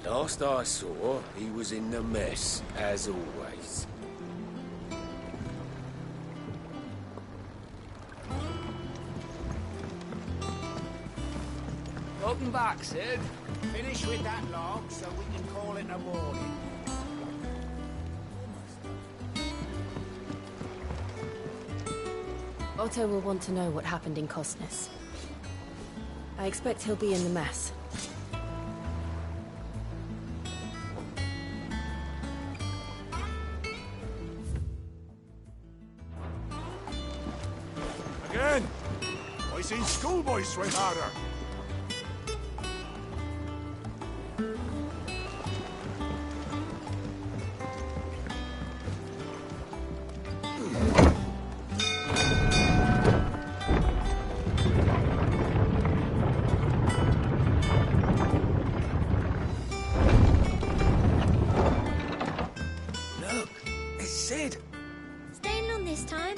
Last I saw, he was in the mess, as always. Welcome back, Sid. Finish with that log so we can call it a morning. Otto will want to know what happened in Cosnes. I expect he'll be in the mess. Again! I seen schoolboys swim harder. Look, it's Sid. Staying long this time?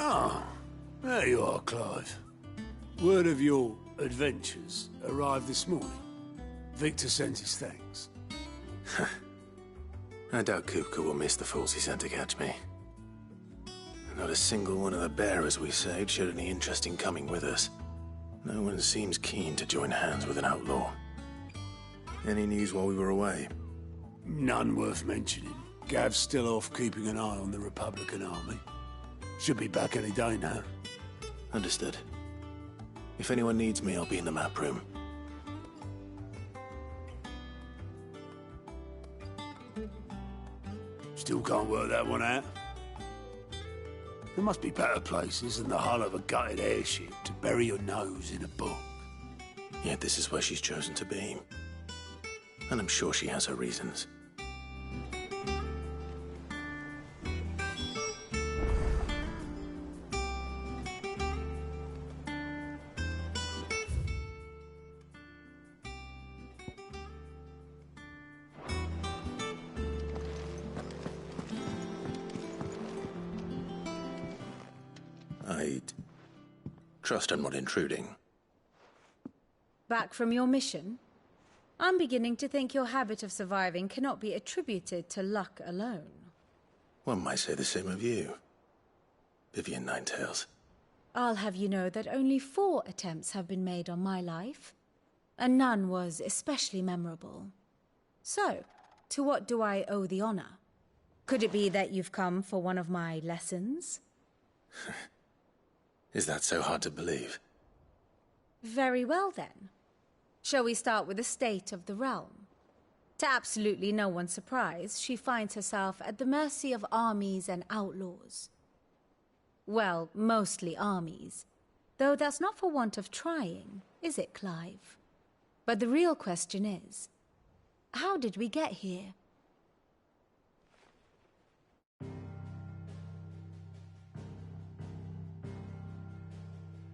Ah, there you are, Clive. Word of your adventures arrived this morning. Victor sent his thanks. I doubt Kupka will miss the fools he sent to catch me. Not a single one of the bearers we saved showed any interest in coming with us. No one seems keen to join hands with an outlaw. Any news while we were away? None worth mentioning. Gav's still off keeping an eye on the Republican army. Should be back any day now. Understood. If anyone needs me, I'll be in the map room. Still can't work that one out. There must be better places than the hull of a gutted airship to bury your nose in a book. Yet this is where she's chosen to be. And I'm sure she has her reasons. I'd trust I'm not intruding. Back from your mission? I'm beginning to think your habit of surviving cannot be attributed to luck alone. One might say the same of you, Vivian Ninetails. I'll have you know that only 4 attempts have been made on my life, and none was especially memorable. So, to what do I owe the honor? Could it be that you've come for one of my lessons? Is that so hard to believe? Very well, then. Shall we start with the state of the realm? To absolutely no one's surprise, she finds herself at the mercy of armies and outlaws. Well, mostly armies. Though that's not for want of trying, is it, Clive? But the real question is, how did we get here?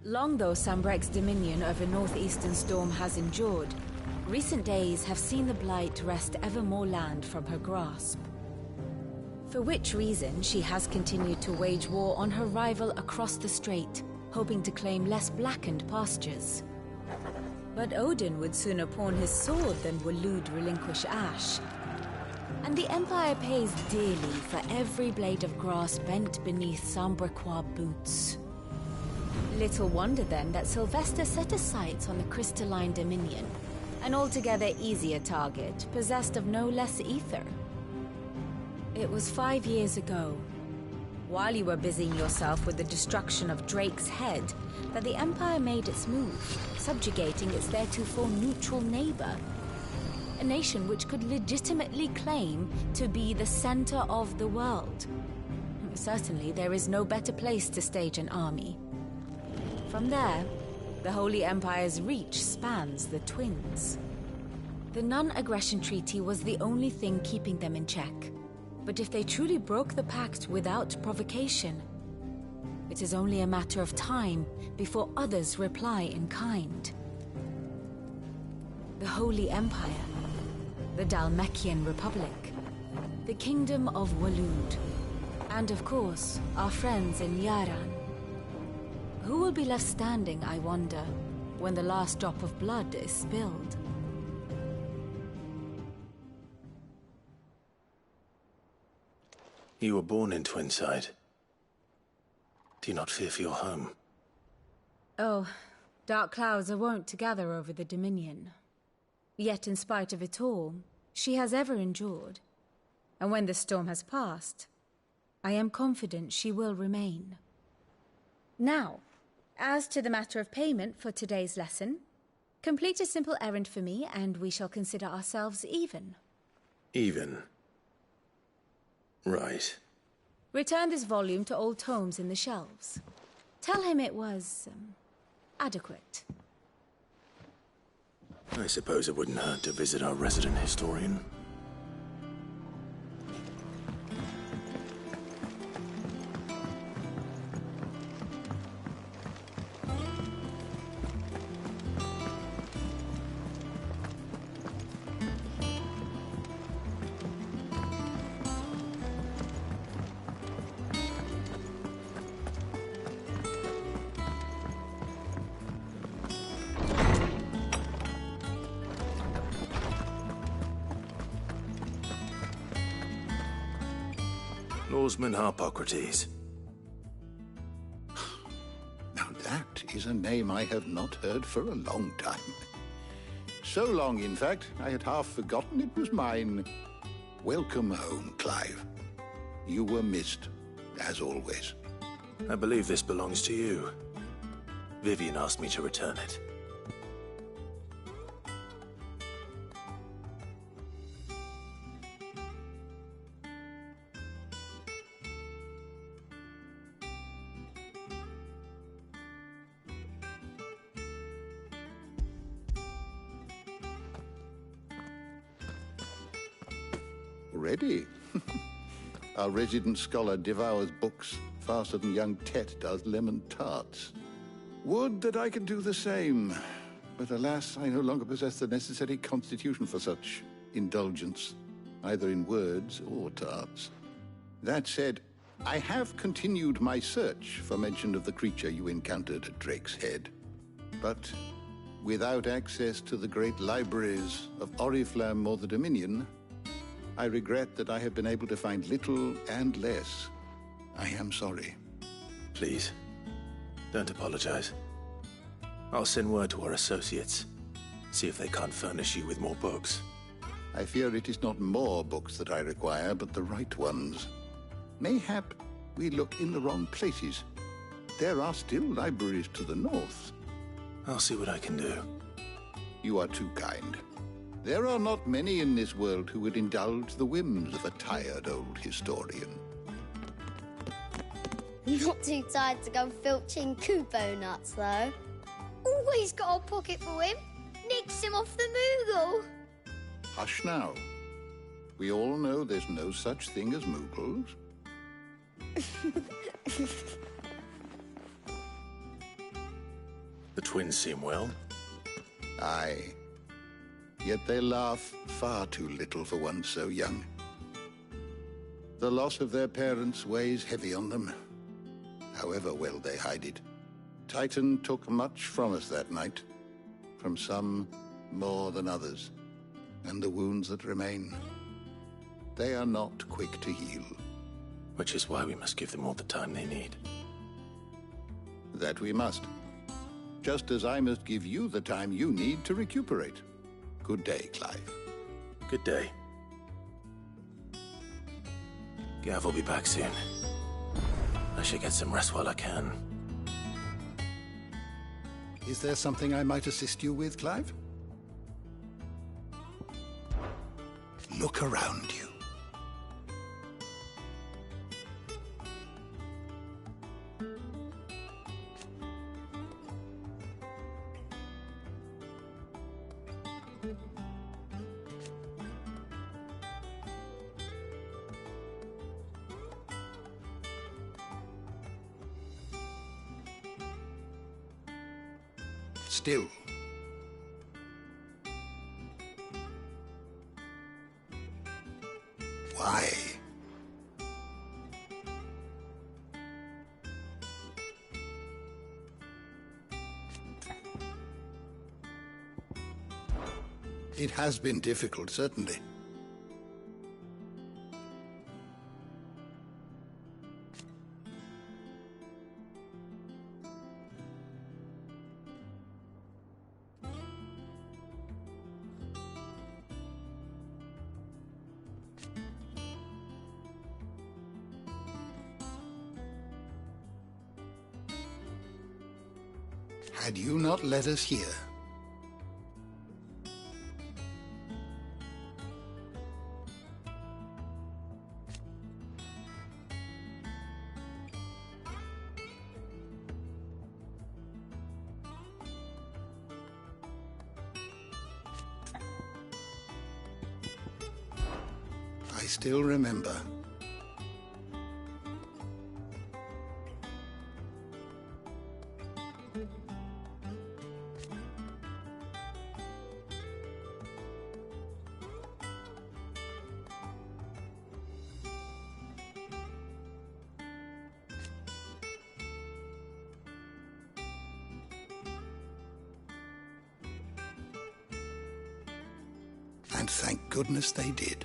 Long though Sanbreque's dominion over northeastern Storm has endured, recent days have seen the Blight wrest ever more land from her grasp. For which reason she has continued to wage war on her rival across the strait, hoping to claim less blackened pastures. But Odin would sooner pawn his sword than Waloed relinquish Ash. And the Empire pays dearly for every blade of grass bent beneath Sanbrequois boots. Little wonder then that Sylvester set his sights on the Crystalline Dominion, an altogether easier target, possessed of no less ether. It was 5 years ago, while you were busying yourself with the destruction of Drake's head, that the Empire made its move, subjugating its theretofore neutral neighbor. A nation which could legitimately claim to be the center of the world. Certainly, there is no better place to stage an army. From there, the Holy Empire's reach spans the Twins. The non-aggression treaty was the only thing keeping them in check. But if they truly broke the pact without provocation, it is only a matter of time before others reply in kind. The Holy Empire, the Dhalmekian Republic, the Kingdom of Waloed, and of course, our friends in Yaran. Who will be left standing, I wonder, when the last drop of blood is spilled? You were born in Twinside. Do you not fear for your home? Oh, dark clouds are wont to gather over the Dominion. Yet in spite of it all, she has ever endured. And when the storm has passed, I am confident she will remain. Now, as to the matter of payment for today's lesson, complete a simple errand for me and we shall consider ourselves even. Even? Right. Return this volume to old tomes in the shelves. Tell him it was adequate. I suppose it wouldn't hurt to visit our resident historian. Lawsman Harpocrates. Now that is a name I have not heard for a long time. So long, in fact, I had half forgotten it was mine. Welcome home, Clive. You were missed, as always. I believe this belongs to you. Vivian asked me to return it. Ready? Our resident scholar devours books faster than young Tet does lemon tarts. Would that I could do the same. But alas, I no longer possess the necessary constitution for such indulgence, either in words or tarts. That said, I have continued my search for mention of the creature you encountered at Drake's Head. But without access to the great libraries of Oriflamme or the Dominion, I regret that I have been able to find little and less. I am sorry. Please, don't apologize. I'll send word to our associates. See if they can't furnish you with more books. I fear it is not more books that I require, but the right ones. Mayhap we look in the wrong places. There are still libraries to the north. I'll see what I can do. You are too kind. There are not many in this world who would indulge the whims of a tired old historian. Not too tired to go filching Kupo nuts, though. Always got a pocket for him. Nicks him off the Moogle. Hush now. We all know there's no such thing as Moogles. The twins seem well. Aye. Yet they laugh far too little for one so young. The loss of their parents weighs heavy on them, however well they hide it. Titan took much from us that night, from some more than others, and the wounds that remain, they are not quick to heal. Which is why we must give them all the time they need. That we must. Just as I must give you the time you need to recuperate. Good day, Clive. Good day. Gav will be back soon. I should get some rest while I can. Is there something I might assist you with, Clive? Look around you. Still. Why? It has been difficult, certainly. Had you not led us here, I still remember. And thank goodness they did.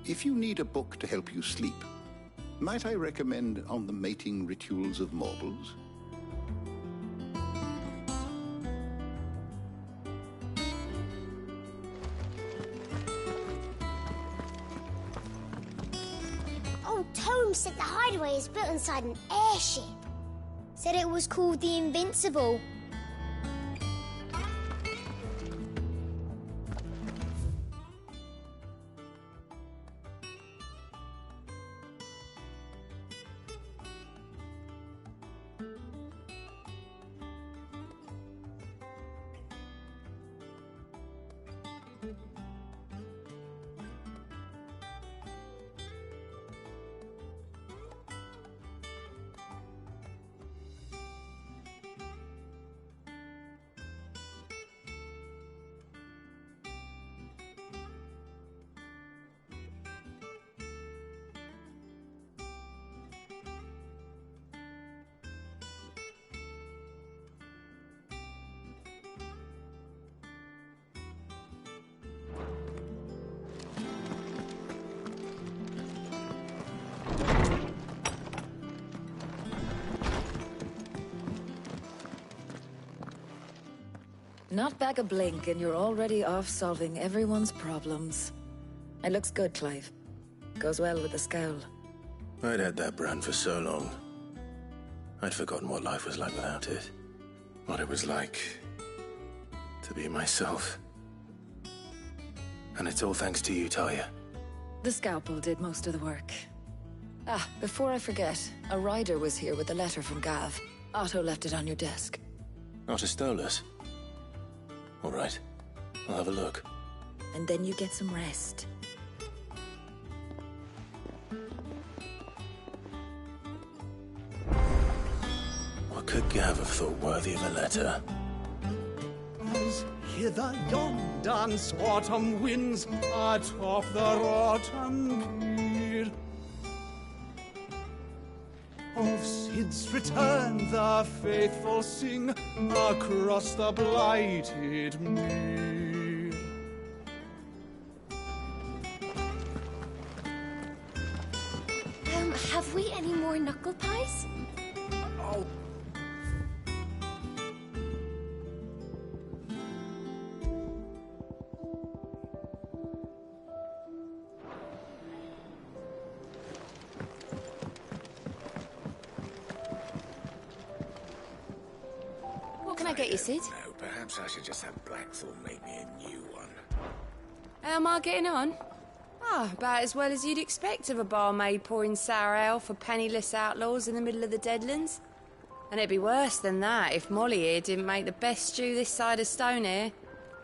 If you need a book to help you sleep, might I recommend On the Mating Rituals of Mortals? Old Tome said the hideaway is built inside an airship. Said it was called the Invincible. Not back a blink and you're already off solving everyone's problems. It looks good, Clive. Goes well with the scowl. I'd had that brand for so long. I'd forgotten what life was like without it. What it was like to be myself. And it's all thanks to you, Talia. The scalpel did most of the work. Ah, before I forget, a rider was here with a letter from Gav. Otto left it on your desk. Otto stole us. All right, I'll have a look. And then you get some rest. What could Gav have thought worthy of a letter? As hither yon dance autumn winds atop the rotten pier. Of Sid's return the faithful sing across the blighted mere. Have we any more knuckle pies? Oh, What can I get you, Sid? No, perhaps I should just have Blackthorn make me a new one. How am I getting on? Ah, about as well as you'd expect of a barmaid pouring sour ale for penniless outlaws in the middle of the Deadlands. And it'd be worse than that if Molly here didn't make the best stew this side of Stonehere,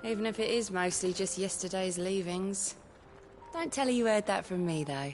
even if it is mostly just yesterday's leavings. Don't tell her you heard that from me, though.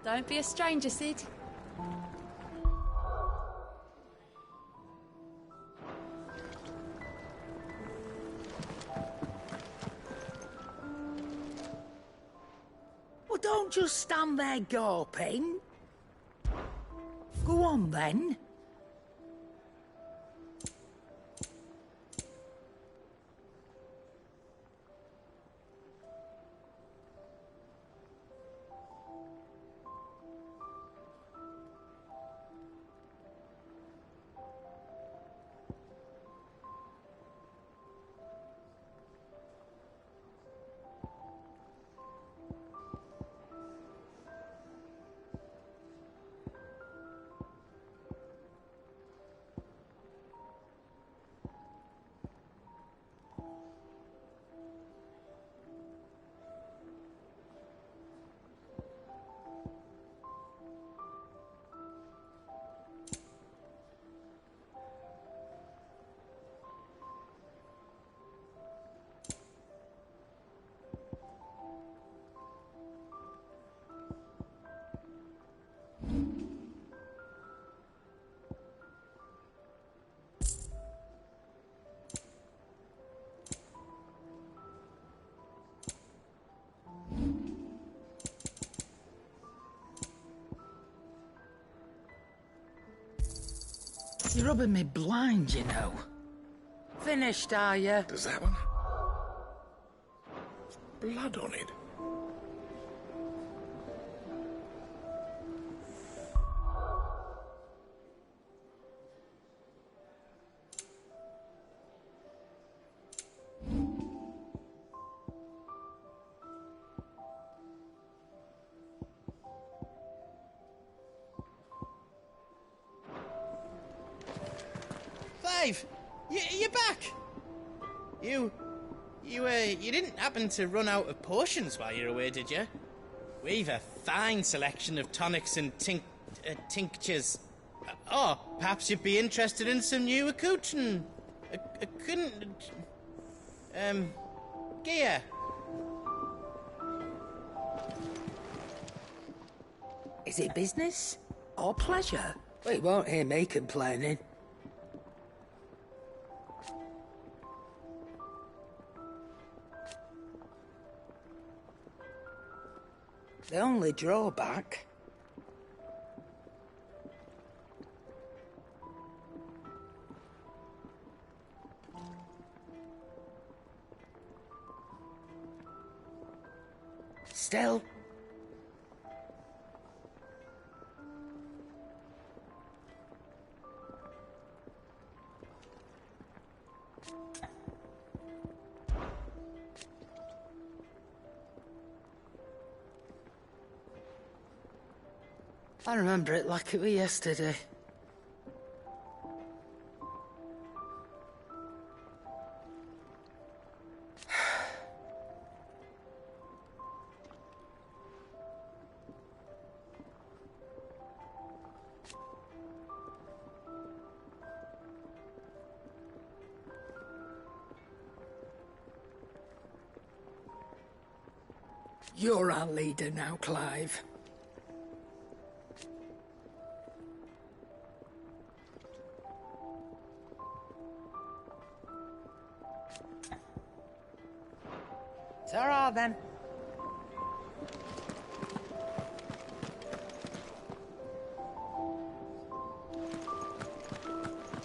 Don't be a stranger, Sid. Well, don't just stand there gawping. Go on, then. You're rubbing me blind, you know. Finished, are you? Does that one? Blood on it. You're back. You didn't happen to run out of potions while you're away, did you? We've a fine selection of tonics and tinctures. Oh, perhaps you'd be interested in some new accoutrement. Gear. Is it business or pleasure? Well, you won't hear me complaining. The only drawback, still. I remember it like it was yesterday. You're our leader now, Clive. Ta-ra, then.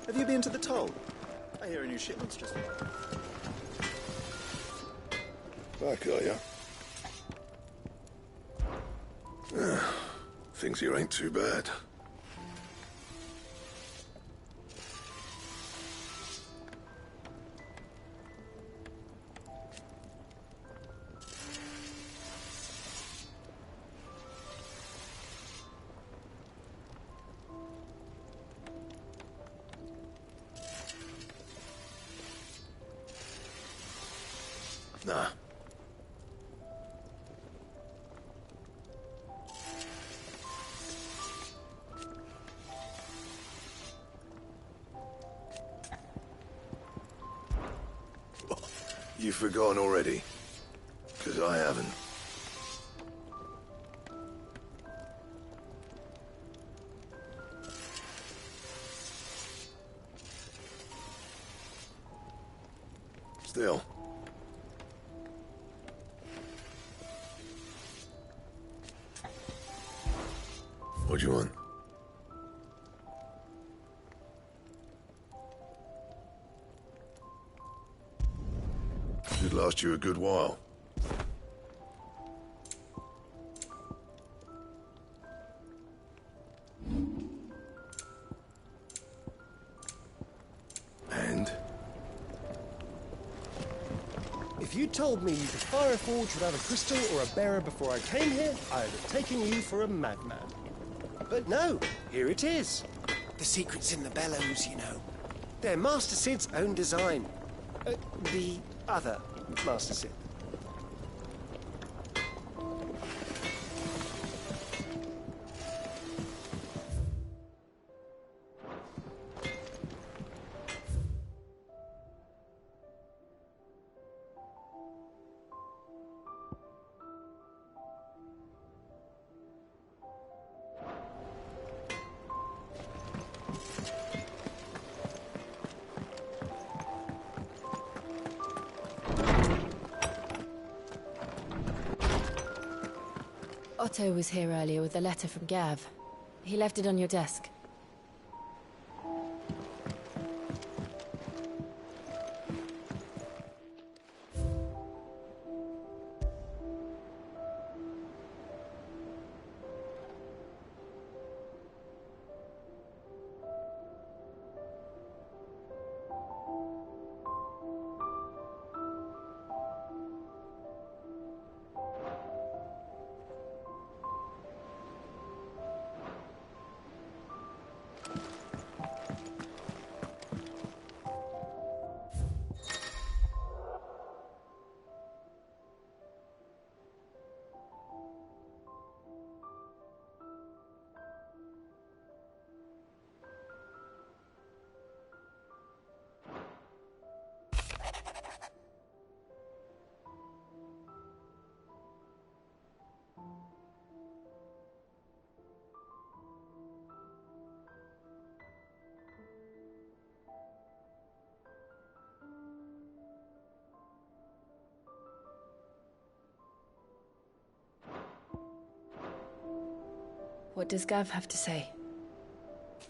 Have you been to the toll? I hear a new shipment's just arrived. Back, are ya? Things here ain't too bad. Nah. You've forgotten already? 'Cause I haven't. Still. What do you want? Should last you a good while. And? If you told me the Fire Forge would have a crystal or a bearer before I came here, I'd have taken you for a madman. But no, here it is. The secret's in the bellows, you know. They're Master Sid's own design. The other Master Sid. Otto was here earlier with a letter from Gav. He left it on your desk. What does Gav have to say?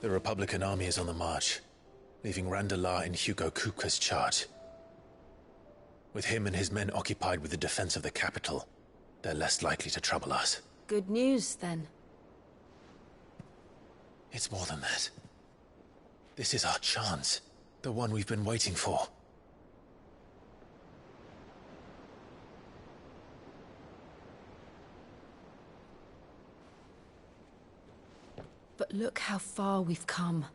The Republican army is on the march, leaving Randalar in Hugo Kupka's charge. With him and his men occupied with the defense of the capital, they're less likely to trouble us. Good news, then. It's more than that. This is our chance. The one we've been waiting for. But look how far we've come.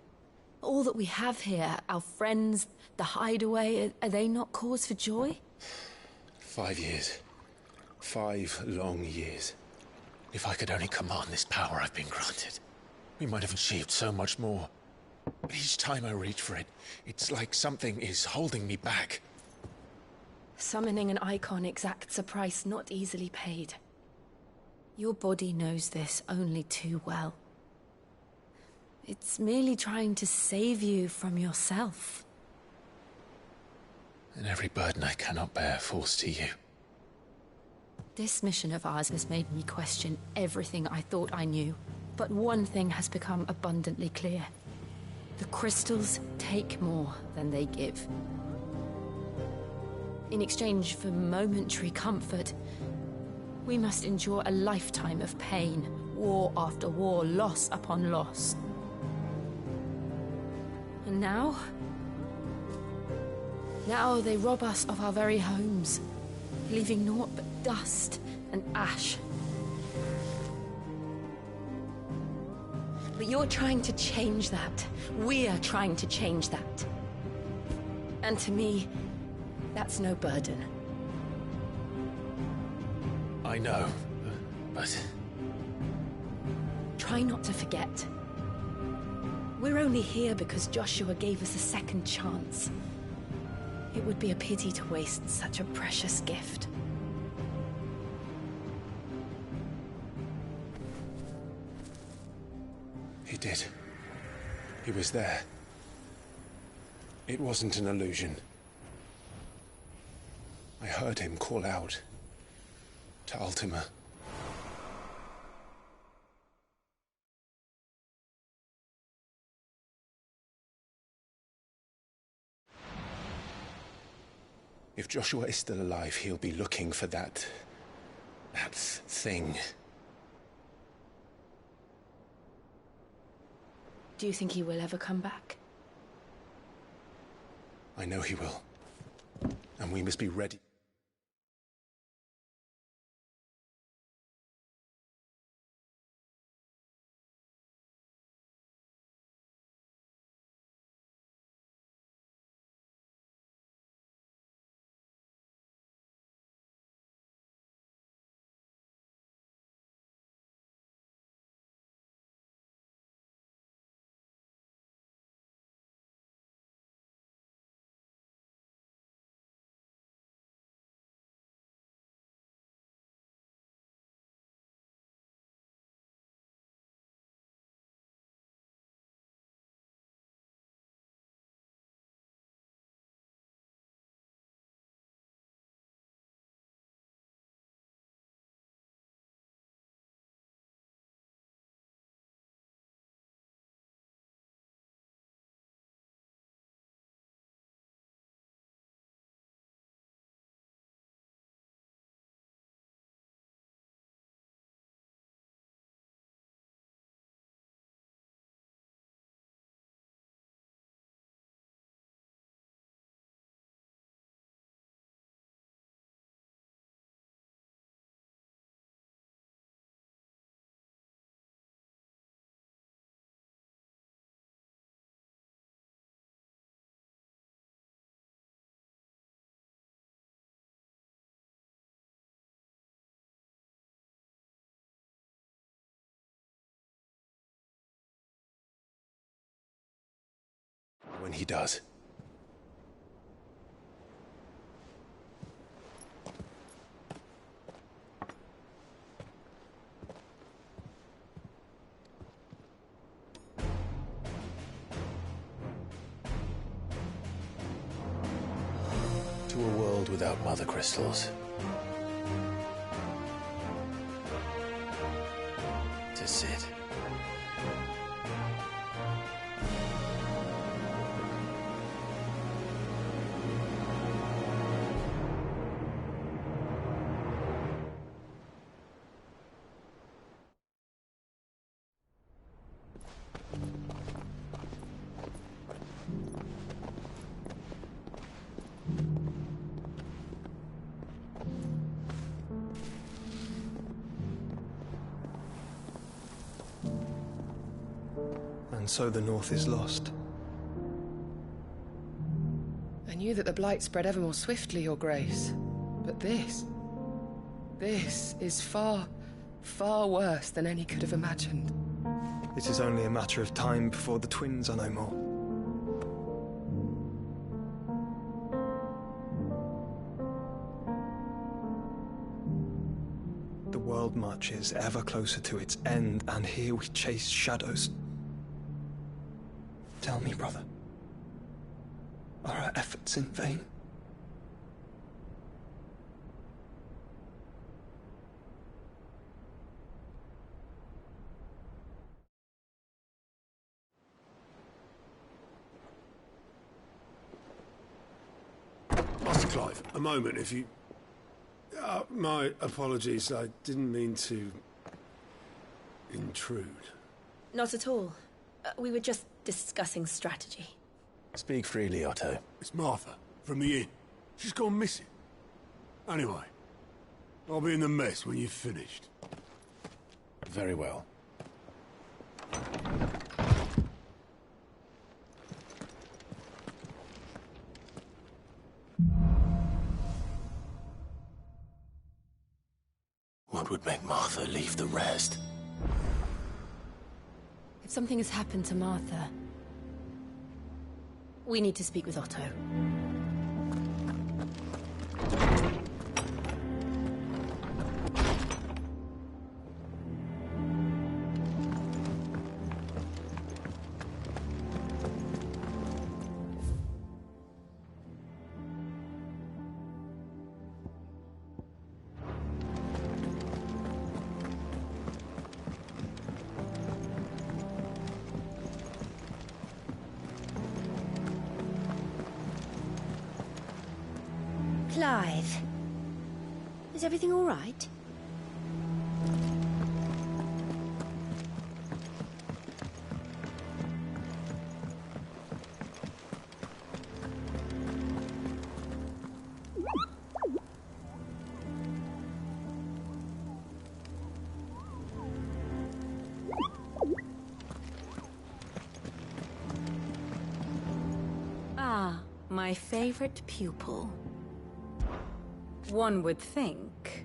All that we have here, our friends, the hideaway, are they not cause for joy? 5 years. 5 long years. If I could only command this power I've been granted, we might have achieved so much more. But each time I reach for it, it's like something is holding me back. Summoning an icon exacts a price not easily paid. Your body knows this only too well. It's merely trying to save you from yourself. And every burden I cannot bear falls to you. This mission of ours has made me question everything I thought I knew. But one thing has become abundantly clear. The crystals take more than they give. In exchange for momentary comfort, we must endure a lifetime of pain, war after war, loss upon loss. And now they rob us of our very homes, leaving naught but dust and ash. But you're trying to change that. We're trying to change that. And to me, that's no burden. I know, but... Try not to forget. We're only here because Joshua gave us a second chance. It would be a pity to waste such a precious gift. He did. He was there. It wasn't an illusion. I heard him call out to Ultima. If Joshua is still alive, he'll be looking for that thing. Do you think he will ever come back? I know he will. And we must be ready. When he does. To a world without mother crystals. To Cid. And so the North is lost. I knew that the Blight spread ever more swiftly, Your Grace. But this is far, far worse than any could have imagined. It is only a matter of time before the twins are no more. The world marches ever closer to its end, and here we chase shadows. Tell me, brother, are our efforts in vain? Master Clive, a moment, if you... my apologies, I didn't mean to... intrude. Not at all. We were just discussing strategy. Speak freely, Otto. It's Martha, from the inn. She's gone missing. Anyway, I'll be in the mess when you've finished. Very well. What would make Martha leave the rest? If something has happened to Martha, we need to speak with Otto. Clive, is everything all right? Ah, my favorite pupil. One would think.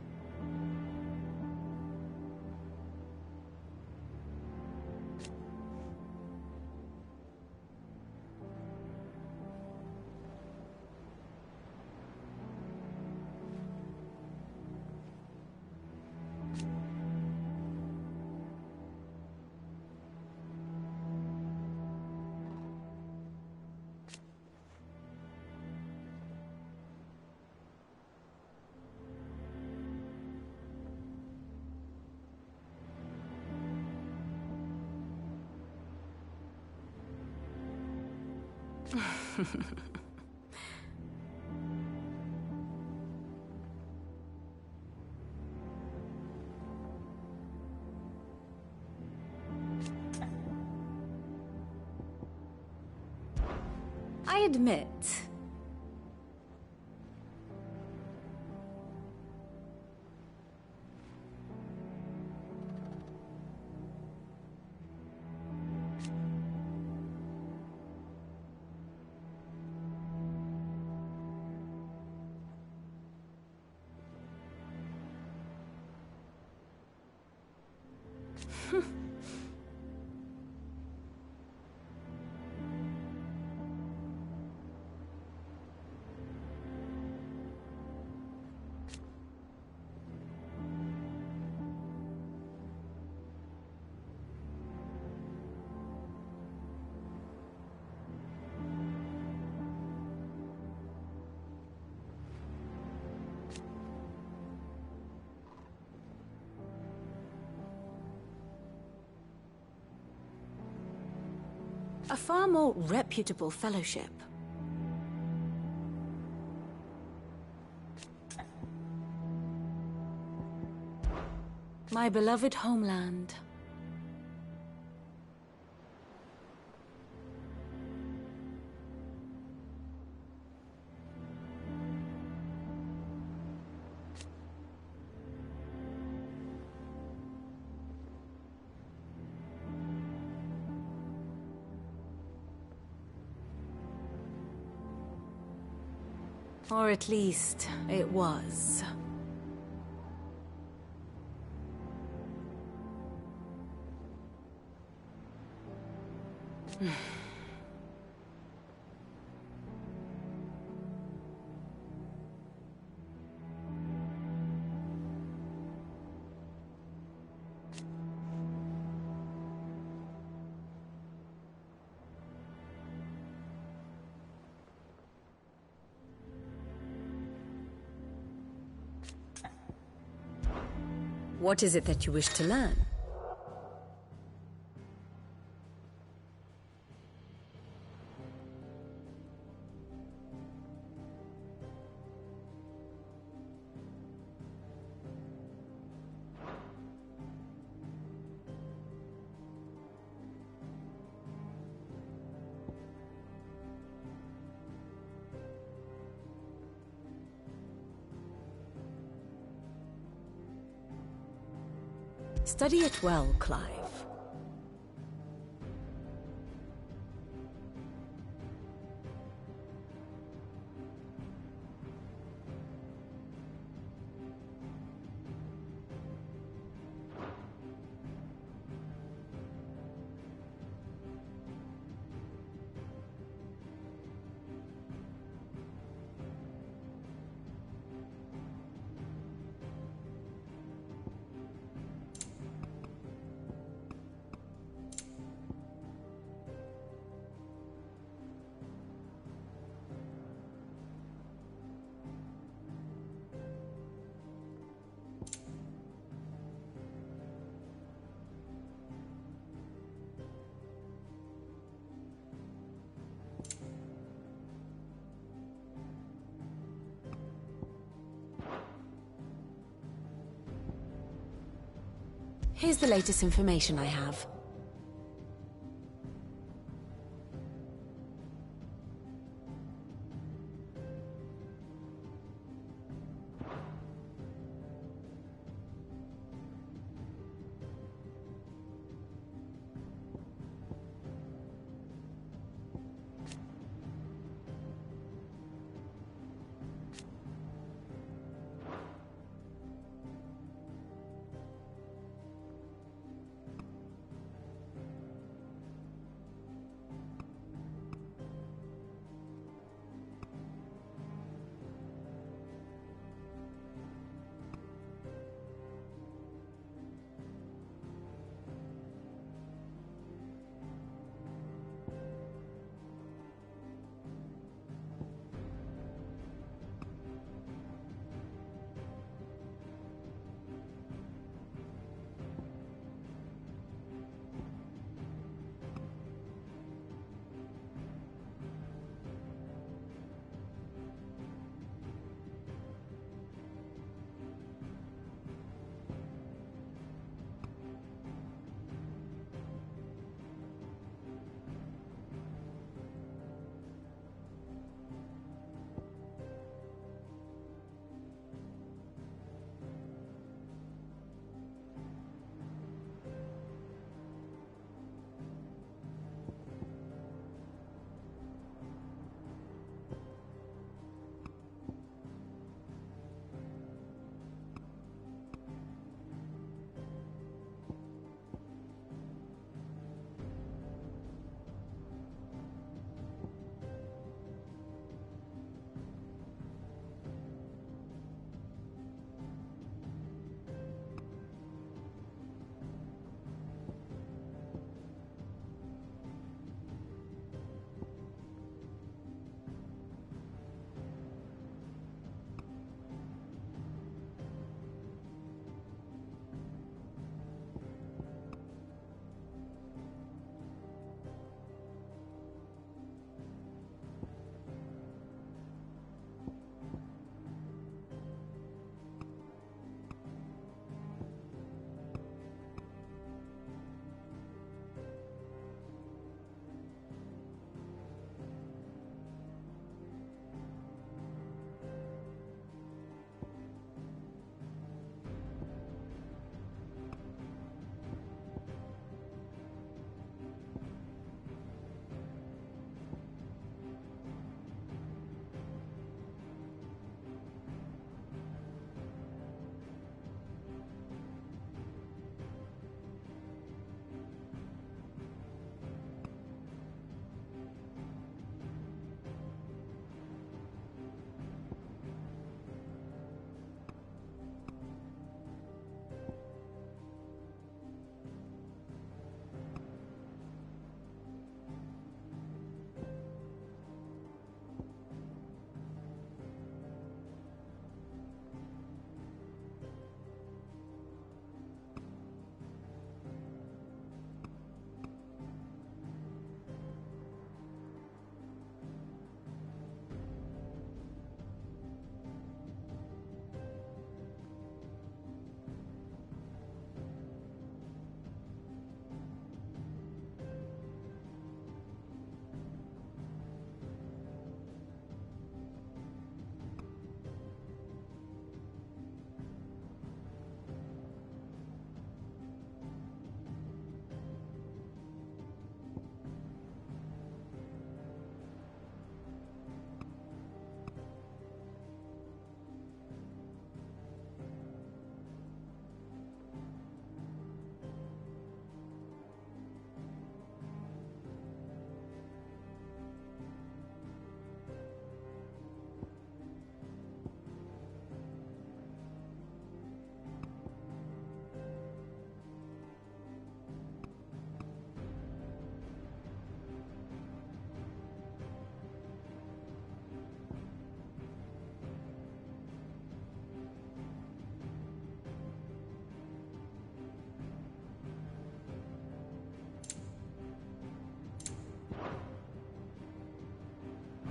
I admit, a far more reputable fellowship. My beloved homeland. Or at least, it was. What is it that you wish to learn? Study it well, Clive. Here's the latest information I have.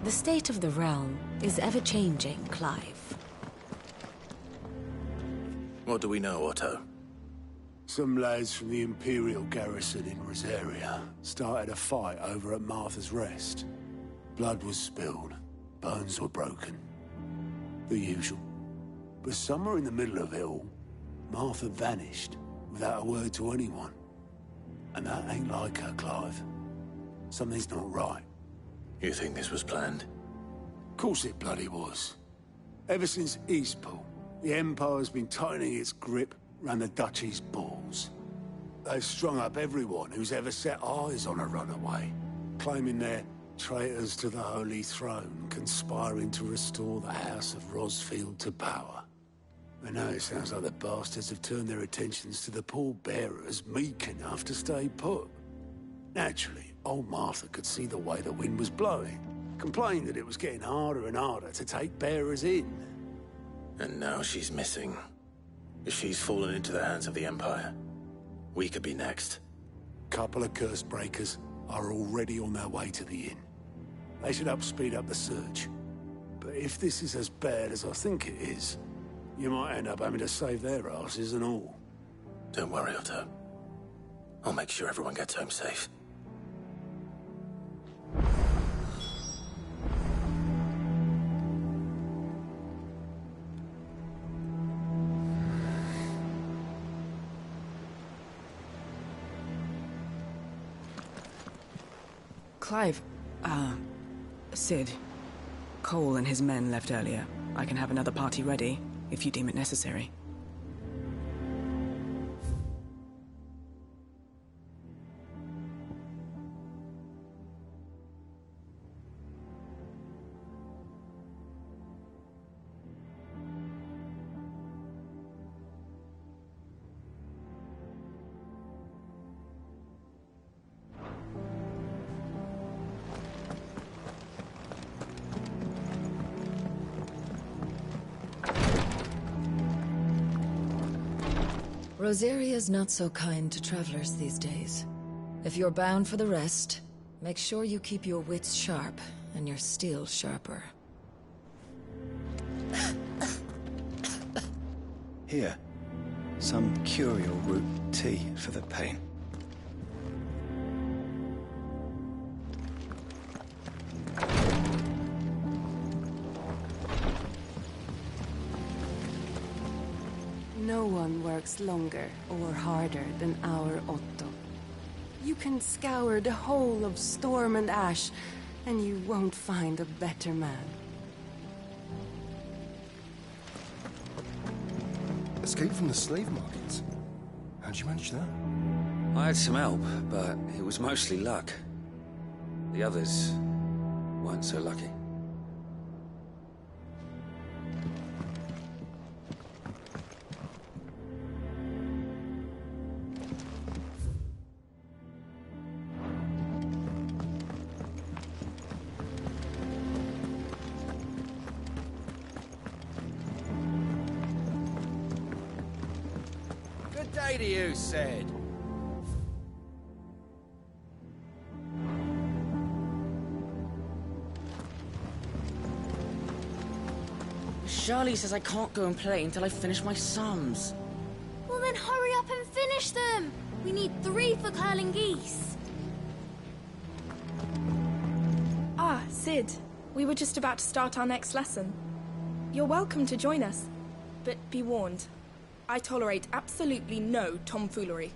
The state of the realm is ever-changing, Clive. What do we know, Otto? Some lads from the Imperial garrison in Rosaria started a fight over at Martha's Rest. Blood was spilled, bones were broken. The usual. But somewhere in the middle of it all, Martha vanished without a word to anyone. And that ain't like her, Clive. Something's not right. You think this was planned? Of course it bloody was. Ever since Eastpool, the Empire's been tightening its grip round the Duchy's balls. They've strung up everyone who's ever set eyes on a runaway, claiming they're traitors to the Holy Throne, conspiring to restore the House of Rosfield to power. And now it sounds like the bastards have turned their attentions to the pallbearers meek enough to stay put. Naturally, old Martha could see the way the wind was blowing, complained that it was getting harder and harder to take bearers in. And now she's missing. If she's fallen into the hands of the Empire, we could be next. Couple of curse breakers are already on their way to the inn. They should help speed up the search. But if this is as bad as I think it is, you might end up having to save their asses and all. Don't worry, Otto. I'll make sure everyone gets home safe. Clive, Sid. Cole and his men left earlier. I can have another party ready, if you deem it necessary. Rosaria's not so kind to travelers these days. If you're bound for the rest, make sure you keep your wits sharp and your steel sharper. Here, some curial root tea for the pain. No one works longer or harder than our Otto. You can scour the whole of Storm and Ash, and you won't find a better man. Escape from the slave markets. How'd you manage that? I had some help, but it was mostly luck. The others weren't so lucky. Good day to you, Sid. Charlie says I can't go and play until I finish my sums. Well then hurry up and finish them! We need 3 for curling geese. Ah, Sid. We were just about to start our next lesson. You're welcome to join us. But be warned, I tolerate absolutely no tomfoolery.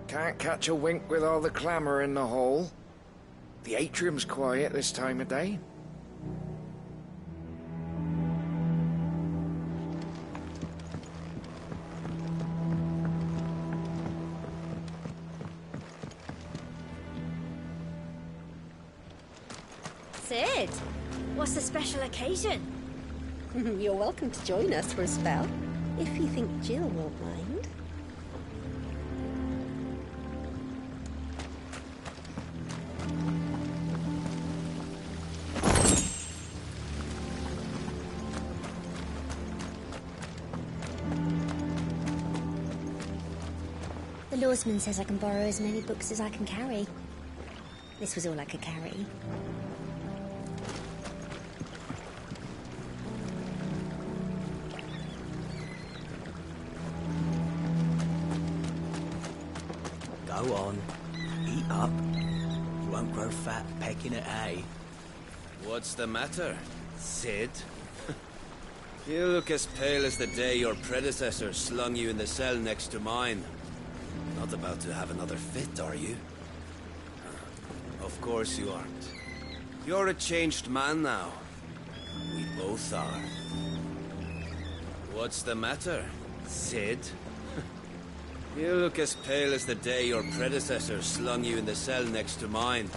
Can't catch a wink with all the clamour in the hall. The atrium's quiet this time of day. Sid, What's the special occasion? You're welcome to join us for a spell, if you think Jill won't mind. The lawsman says I can borrow as many books as I can carry. This was all I could carry. Go on. Eat up. You won't grow fat pecking at hay. What's the matter, Sid? You look as pale as the day your predecessor slung you in the cell next to mine. Not about to have another fit, are you? Of course you aren't. You're a changed man now. We both are. What's the matter, Sid? You look as pale as the day your predecessor slung you in the cell next to mine.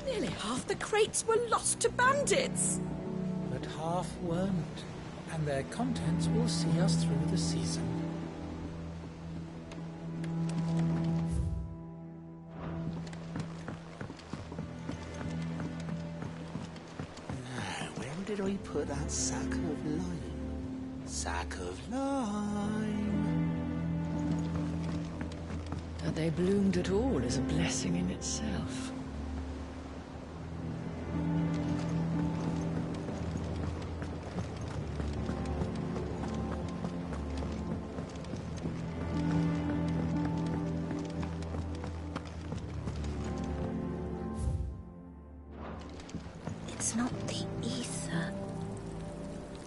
Nearly half the crates were lost to bandits. But half weren't, and their contents will see us through the season. Where did I put that sack of lime? Sack of lime. That they bloomed at all is a blessing in itself. It's not the ether.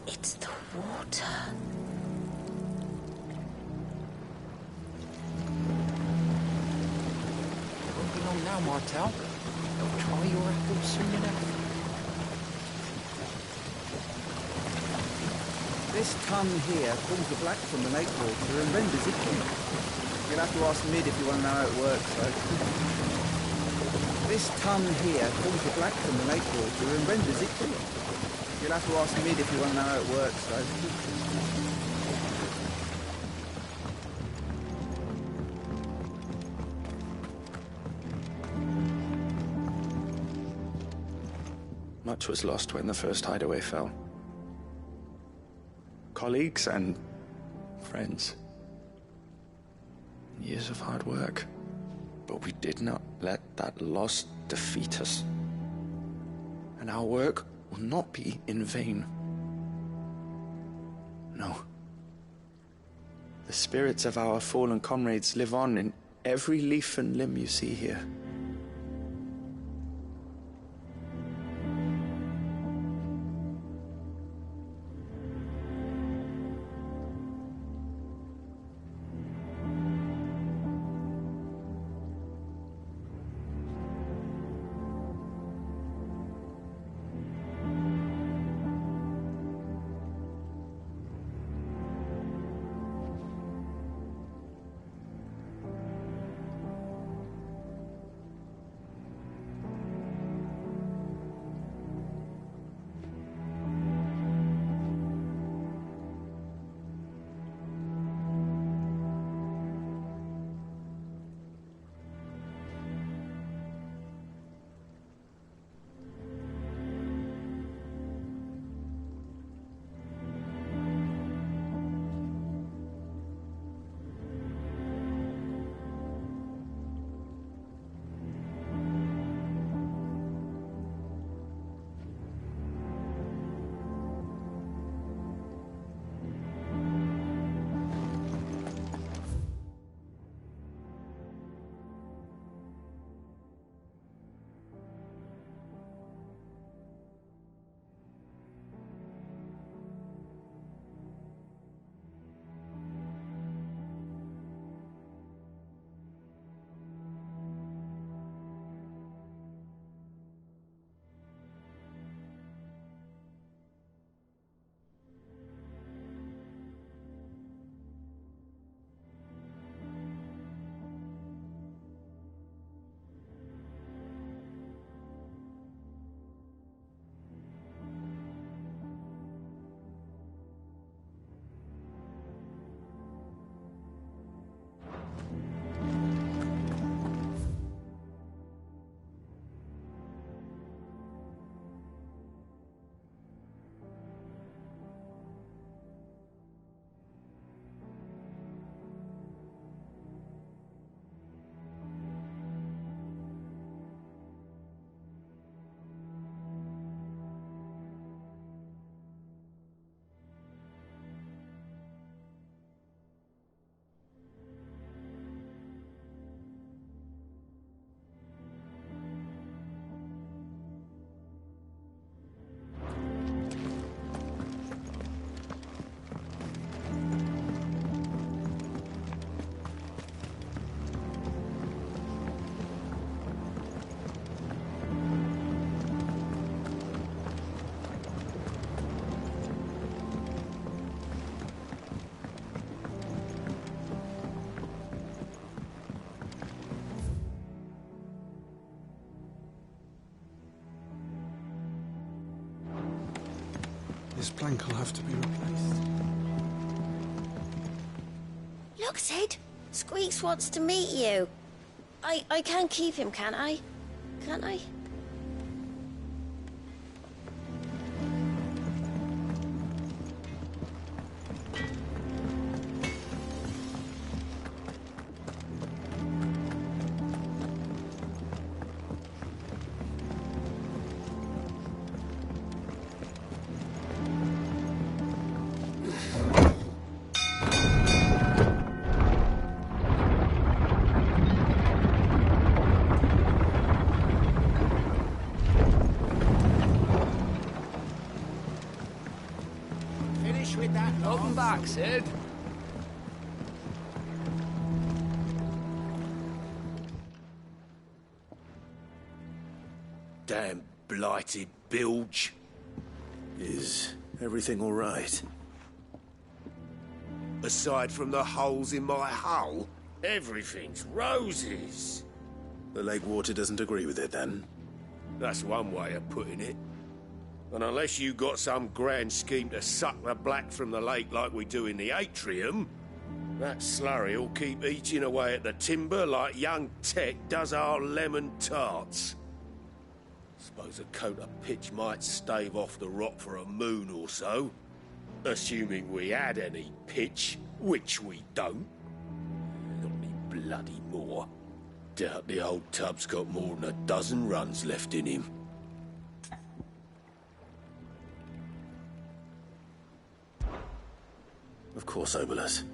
It's the water. Won't be long now, Martel. They'll try your apples soon enough. This ton here pulls the black from the lake water and renders it clear. You'll have to ask Mid if you want to know how it works, though. This ton here pulls the black from the lake water and renders it clear. You'll have to ask Mid if you want to know how it works, though. Much was lost when the first hideaway fell. Colleagues and friends. Years of hard work. But we did not let that loss defeat us. And our work will not be in vain. No. The spirits of our fallen comrades live on in every leaf and limb you see here. This plank will have to be replaced. Look, Sid. Squeaks wants to meet you. I can keep him, can't I? Can't I? Welcome back, Sid. Damn blighted bilge. Is everything all right? Aside from the holes in my hull, everything's roses. The lake water doesn't agree with it, then? That's one way of putting it. And unless you got some grand scheme to suck the black from the lake like we do in the atrium, that slurry will keep eating away at the timber like young Tech does our lemon tarts. Suppose a coat of pitch might stave off the rot for a moon or so. Assuming we had any pitch, which we don't. Not any bloody more. Doubt the old tub's got more than a dozen runs left in him. Of course, Obolus.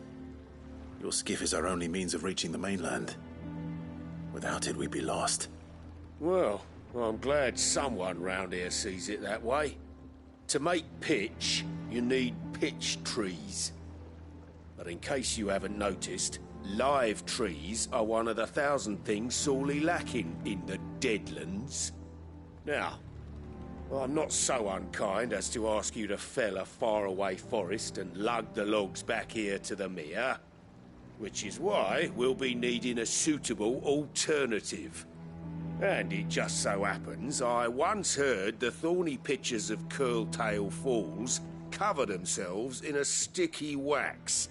Your skiff is our only means of reaching the mainland. Without it, we'd be lost. Well, I'm glad someone round here sees it that way. To make pitch, you need pitch trees. But in case you haven't noticed, live trees are one of the 1,000 things sorely lacking in the Deadlands. Now, I'm not so unkind as to ask you to fell a faraway forest and lug the logs back here to the mere, which is why we'll be needing a suitable alternative. And it just so happens I once heard the thorny pitchers of Curltail Falls cover themselves in a sticky wax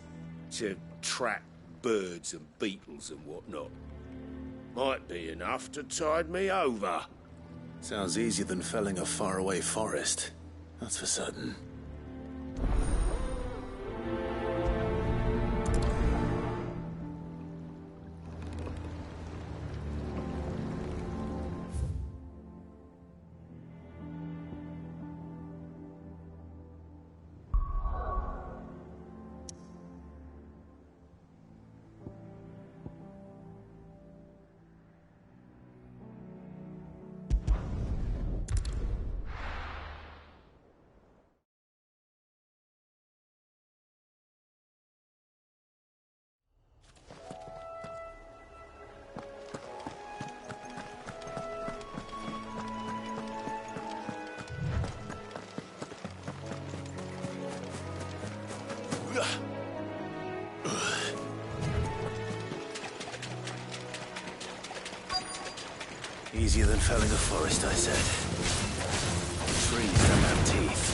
to trap birds and beetles and whatnot. Might be enough to tide me over. Sounds easier than felling a faraway forest. That's for certain. Easier than felling a forest, I said. Trees don't have teeth.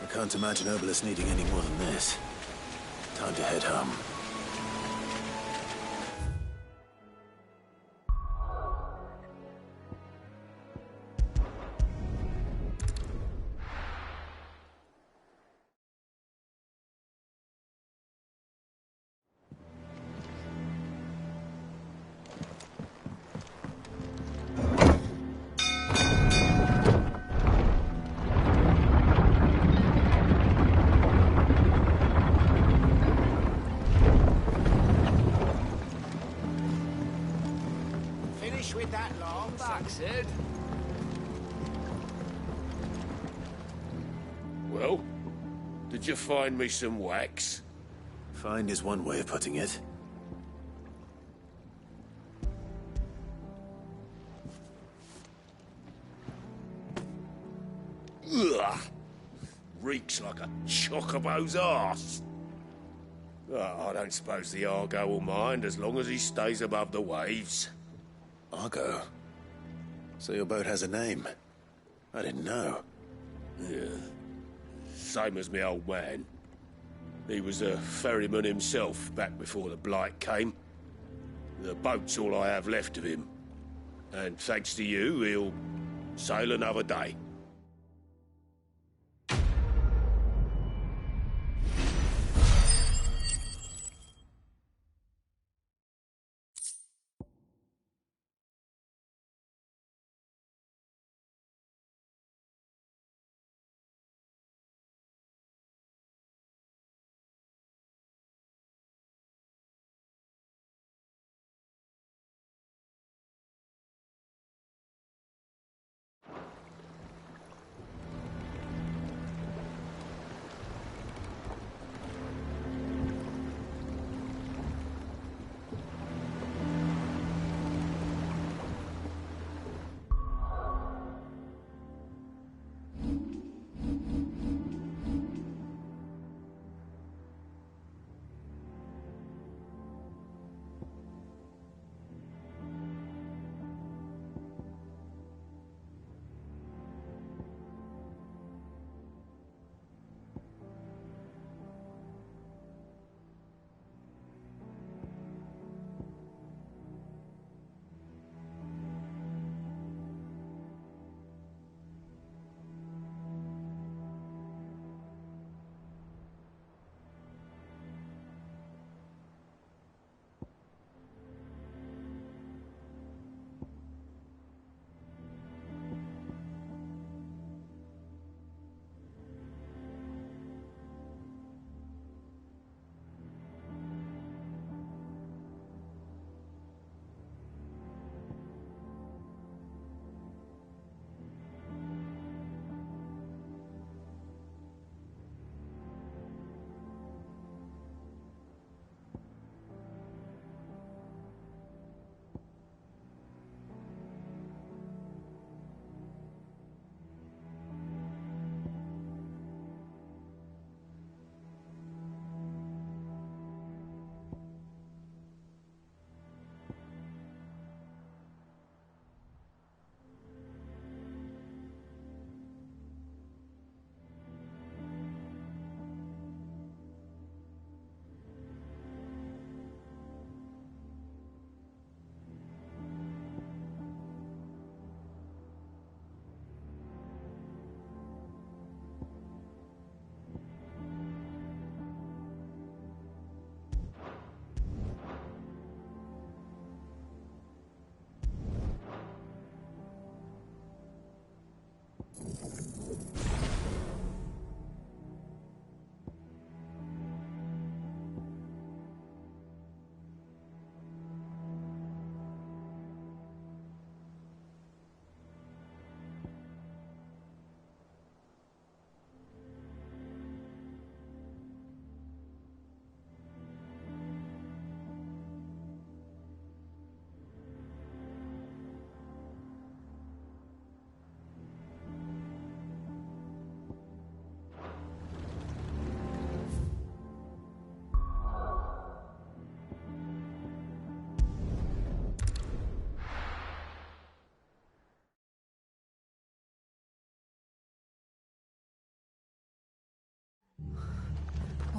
I can't imagine Obolus needing any more than this. Time to head home. Did you find me some wax? Find is one way of putting it. Ugh! Reeks like a chocobo's arse. Oh, I don't suppose the Argo will mind as long as he stays above the waves. Argo? So your boat has a name? I didn't know. Yeah. Same as me old man. He was a ferryman himself back before the Blight came. The boat's all I have left of him. And thanks to you, he'll sail another day.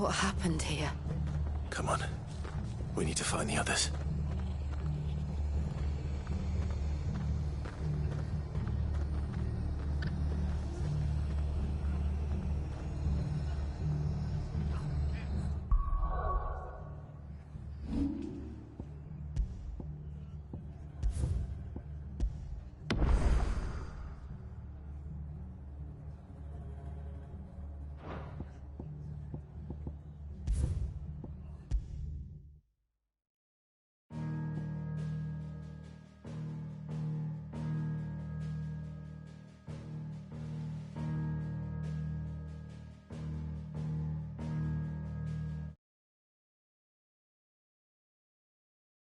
What happened here? Come on. We need to find the others.